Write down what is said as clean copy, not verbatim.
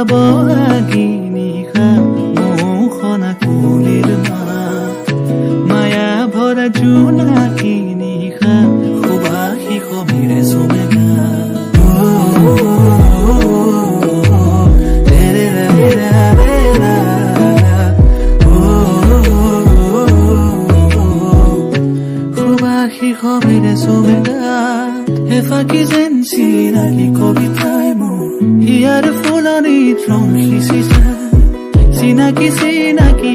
বহাগিনী মোখনা কুলিৰ মায়া ভৰা জোনাকী নিশা সুবাসী কবিৰে চুমেগা সুবাসী কবিৰে চুমেগা এফাকি যেন চিনাকি কবিতাই মোৰ ইয়াৰ ফুলনিত ৰং সিঁচি যায় চিনাকি চিনাকি